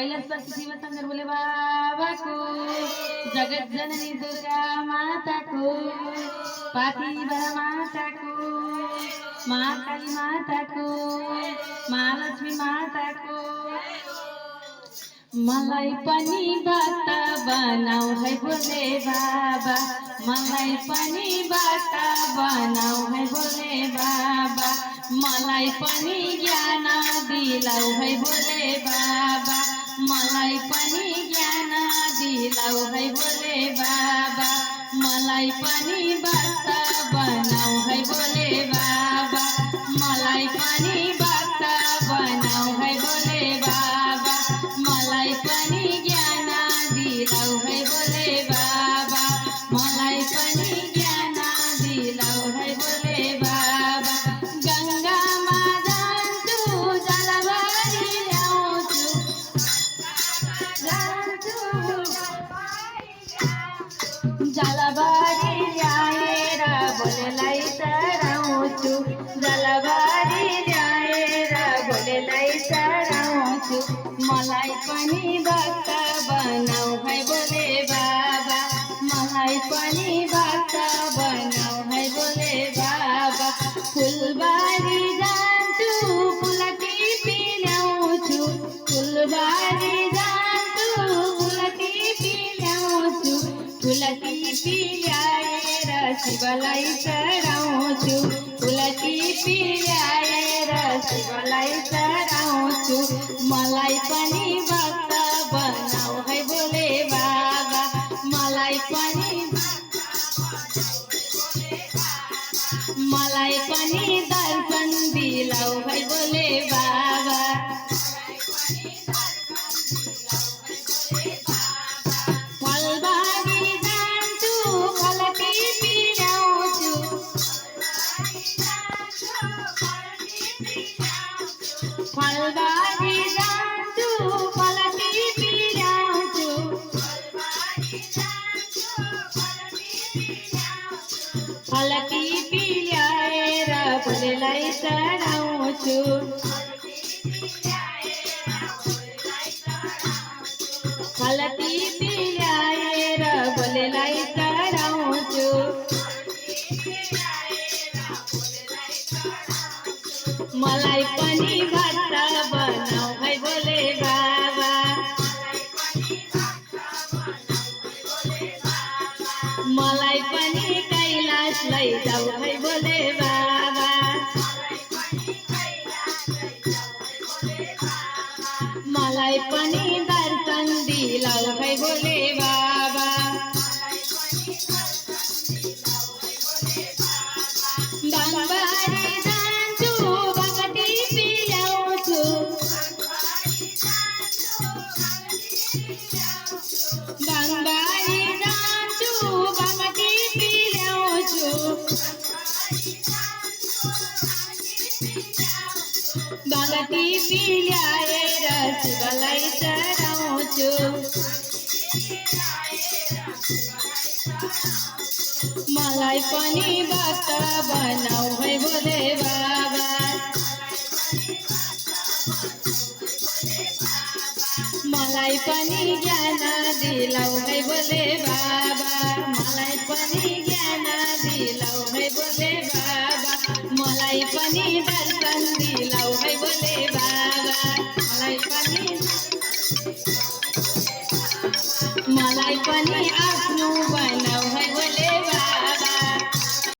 कैलाशवासी शिव शंकर बोले बाबा को, जगत जननी दुर्गा माता को, पाती बड़ा माता को, माँ काली माता को, महालक्ष्मी माता को। मलाई पनि भक्त बनाऊ है बोले बाबा, मलाई पनि भक्त बनाऊ है बोले बाबा, मलाई पनि ज्ञान दिलाऊ है बोले बाबा, मलाई पनि ज्ञान दिलाऊ है बोले बाबा, मलाई पनि भक्त बनाऊ है बोले बाबा, मलाई पनि भक्त बनाऊ है बोले बाबा, मलाई पनि ज्ञान दिलाऊ है बोले बाबा, मलाई पनि ज्ञान दिलाऊ है बोले बाबा। गंगामा जान्छु जलभरि ल्याउँछु, जलभरि ल्याएर भोलेलाई चढाउँछु, जलभरि ल्याएर भोलेलाई चढाउँछु। मलाई पनि भक्त बनाऊ है बोले बाबा, मलाई पनि भक्त बनाऊ है बोले बाबा। फुलबारी जान्छु फुल टिपी ल्याउँछु, फुलबारी जान्छु फुल टिपी ल्याउँछु, फुल टिपी ल्याएर शिवलाई चढाउँछु, फुल टिपी ल्याएर शिवलाई चढाउँछु। मलाई पनि भक्त बनाऊ है बोले बाबा, मलाई पनि, मलाई पनि दर्शन दिलाऊ है बोले बाबा। फलबारी जान्छु फल टिपी ल्याउँछु, फलबारी जान्छु फल टिपी ल्याउँछु, फल टिपी ल्याएर भोलेलाई चढाउँछु, फल टिपी ल्याएर भोलेलाई चढाउँछु। मलाई पनि भक्त बनाऊ है बोले बाबा, मलाई पनि कैलाश लैजाऊ है बोले बाबा, मलाई पनि दर्शन दिलाऊ है बोले बाबा। बङ्गारी जान्छु भङ टिपी ल्याउँछु, बङ्गारी जान्छु भङ टिपी ल्याउँछु, भङ टिपी ल्याएर शिवलाई चढाउँछु। मलाई पनि भक्त बनाऊ है बोले बाबा, मलाई पनि ज्ञान दिलाऊ है बोले बाबा, मलाई पनि ज्ञान दिलाऊ है बोले बाबा, मलाई पनि दर्शन दिलाऊ है बोले बाबा, मलाई पनि, मलाई पनि आफ्नो बनाऊ